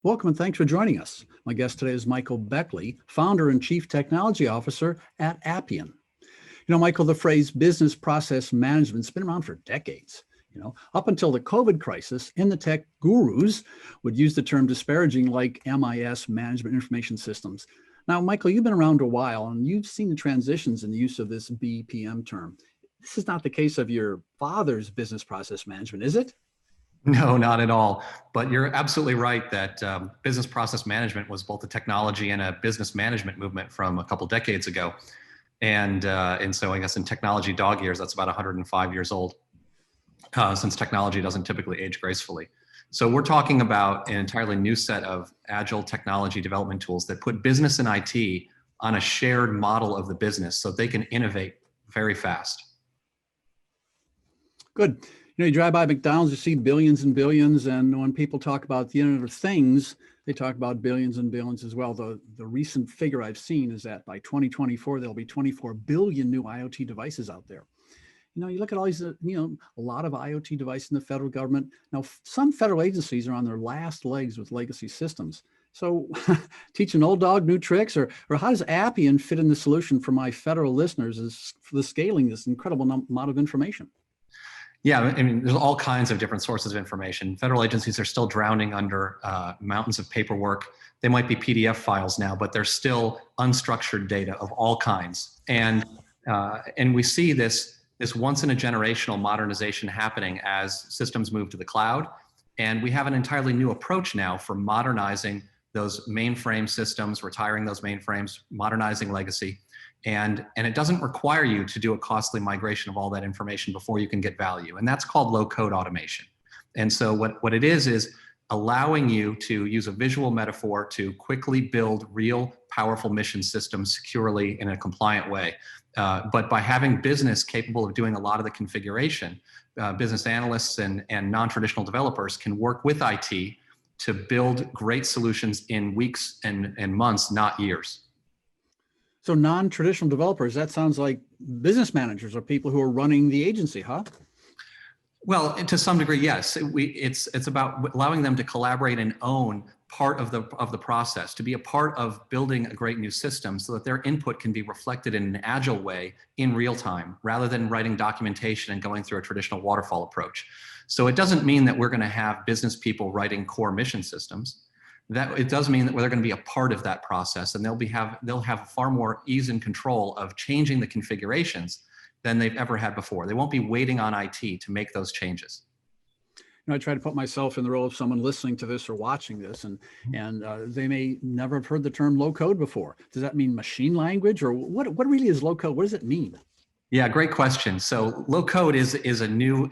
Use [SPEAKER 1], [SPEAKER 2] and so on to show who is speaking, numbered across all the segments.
[SPEAKER 1] Welcome and thanks for joining us. My guest today is Michael Beckley, founder and chief technology officer at Appian. Michael, the phrase business process management's been around for decades. Up until the COVID crisis, in the tech gurus would use the term disparaging like MIS, management information systems. Now, Michael, you've been around a while and you've seen the transitions in the use of this BPM term. This is not the case of your father's business process management, is it?
[SPEAKER 2] No, not at all. But you're absolutely right that business process management was both a technology and a business management movement from a couple decades ago. And so I guess in technology dog years, that's about 105 years old, since technology doesn't typically age gracefully. So we're talking about an entirely new set of agile technology development tools that put business and IT on a shared model of the business so they can innovate very fast.
[SPEAKER 1] Good. You drive by McDonald's, you see billions and billions, and when people talk about the Internet of Things, they talk about billions and billions as well. The recent figure I've seen is that by 2024, there'll be 24 billion new IoT devices out there. You look at all these, a lot of IoT devices in the federal government. Now, some federal agencies are on their last legs with legacy systems. So teach an old dog new tricks, or how does Appian fit in the solution for my federal listeners as for the scaling this incredible amount of information?
[SPEAKER 2] Yeah, I mean, there's all kinds of different sources of information. Federal agencies are still drowning under mountains of paperwork. They might be PDF files now, but they're still unstructured data of all kinds. And we see this once in a generational modernization happening as systems move to the cloud. And we have an entirely new approach now for modernizing those mainframe systems, retiring those mainframes, modernizing legacy. And it doesn't require you to do a costly migration of all that information before you can get value. And that's called low-code automation. And so what it is allowing you to use a visual metaphor to quickly build real powerful mission systems securely in a compliant way. But by having business capable of doing a lot of the configuration, business analysts and non-traditional developers can work with IT to build great solutions in weeks and months, not years.
[SPEAKER 1] So non-traditional developers, that sounds like business managers or people who are running the agency, huh?
[SPEAKER 2] Well, to some degree, yes. It's about allowing them to collaborate and own part of the process, to be a part of building a great new system so that their input can be reflected in an agile way in real time, rather than writing documentation and going through a traditional waterfall approach. So it doesn't mean that we're going to have business people writing core mission systems. That it does mean that they're going to be a part of that process, and they'll have far more ease and control of changing the configurations than they've ever had before. They won't be waiting on IT to make those changes.
[SPEAKER 1] I try to put myself in the role of someone listening to this or watching this, and they may never have heard the term low code before. Does that mean machine language, or what really is low code? What does it mean?
[SPEAKER 2] Yeah, great question. So low code is a new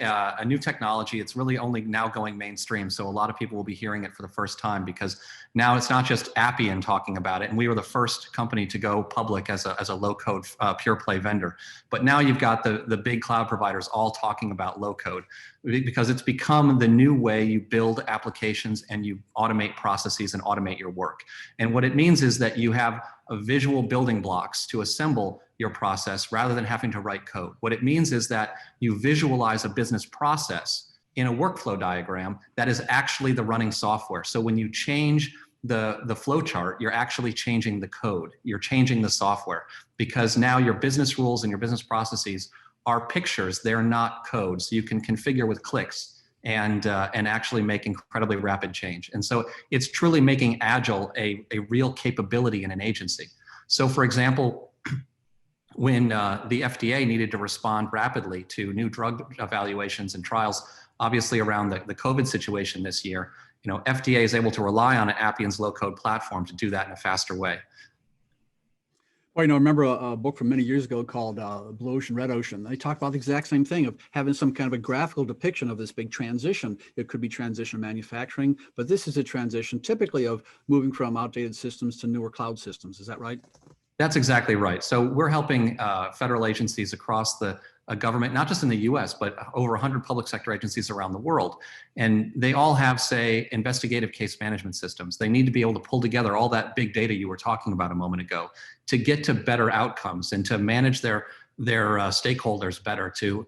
[SPEAKER 2] technology. It's really only now going mainstream. So a lot of people will be hearing it for the first time because now it's not just Appian talking about it. And we were the first company to go public as a low code pure play vendor. But now you've got the big cloud providers all talking about low code because it's become the new way you build applications and you automate processes and automate your work. And what it means is that you have visual building blocks to assemble your process rather than having to write code. What it means is that you visualize a business process in a workflow diagram that is actually the running software. So when you change the flow chart, you're actually changing the code. You're changing the software because now your business rules and your business processes are pictures. They're not code. So you can configure with clicks and actually make incredibly rapid change. And so it's truly making Agile a real capability in an agency. So for example, when the FDA needed to respond rapidly to new drug evaluations and trials, obviously around the COVID situation this year, FDA is able to rely on Appian's low-code platform to do that in a faster way.
[SPEAKER 1] Well, I remember a book from many years ago called Blue Ocean, Red Ocean. They talk about the exact same thing of having some kind of a graphical depiction of this big transition. It could be transition manufacturing, but this is a transition typically of moving from outdated systems to newer cloud systems. Is that right?
[SPEAKER 2] That's exactly right. So we're helping federal agencies across the government, not just in the US, but over 100 public sector agencies around the world. And they all have, say, investigative case management systems. They need to be able to pull together all that big data you were talking about a moment ago to get to better outcomes and to manage their stakeholders better, to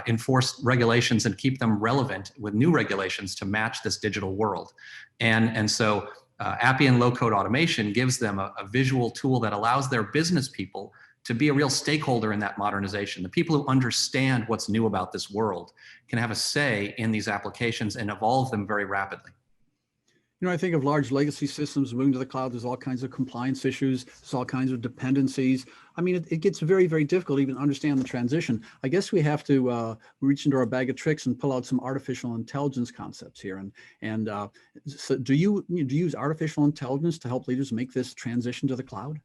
[SPEAKER 2] enforce regulations and keep them relevant with new regulations to match this digital world. And so Appian low-code automation gives them a visual tool that allows their business people to be a real stakeholder in that modernization. The people who understand what's new about this world can have a say in these applications and evolve them very rapidly.
[SPEAKER 1] You know, I think of large legacy systems moving to the cloud. There's all kinds of compliance issues. There's all kinds of dependencies. I mean, it gets very, very difficult to even understand the transition. I guess we have to reach into our bag of tricks and pull out some artificial intelligence concepts here. So do you use artificial intelligence to help leaders make this transition to the cloud?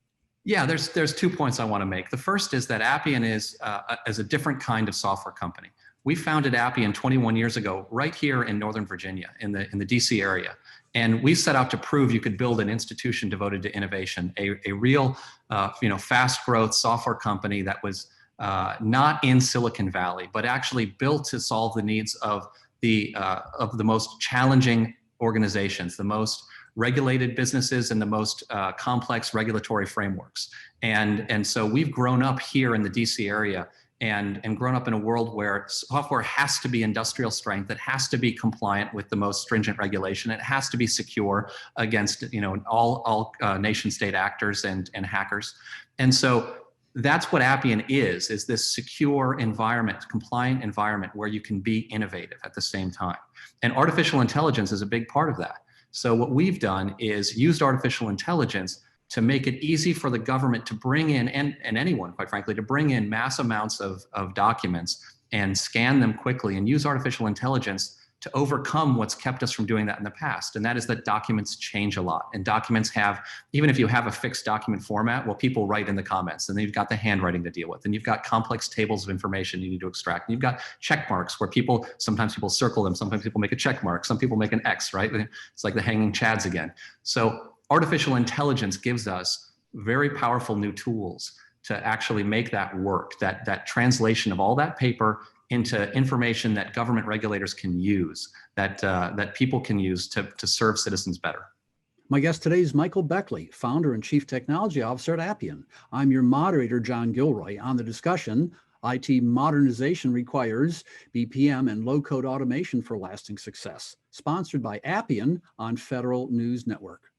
[SPEAKER 2] Yeah, there's 2 points I want to make. The first is that Appian is a different kind of software company. We founded Appian 21 years ago, right here in Northern Virginia, in the DC area. And we set out to prove you could build an institution devoted to innovation, a real, fast growth software company that was not in Silicon Valley, but actually built to solve the needs of the most challenging organizations, the most regulated businesses, and the most complex regulatory frameworks. And so we've grown up here in the DC area and grown up in a world where software has to be industrial strength. It has to be compliant with the most stringent regulation. It has to be secure against all nation state actors and hackers. And so that's what Appian is this secure environment, compliant environment where you can be innovative at the same time. And artificial intelligence is a big part of that. So what we've done is used artificial intelligence to make it easy for the government to bring in, and anyone, quite frankly, to bring in mass amounts of documents and scan them quickly and use artificial intelligence to overcome what's kept us from doing that in the past. And that is that documents change a lot. And documents have, even if you have a fixed document format, well, people write in the comments, and then you've got the handwriting to deal with, and you've got complex tables of information you need to extract. And you've got check marks where sometimes people circle them, sometimes people make a check mark, some people make an X, right? It's like the hanging chads again. So artificial intelligence gives us very powerful new tools to actually make that work, that translation of all that paper into information that government regulators can use, that people can use to serve citizens better.
[SPEAKER 1] My guest today is Michael Beckley, founder and chief technology officer at Appian. I'm your moderator, John Gilroy. On the discussion, IT modernization requires BPM and low-code automation for lasting success. Sponsored by Appian on Federal News Network.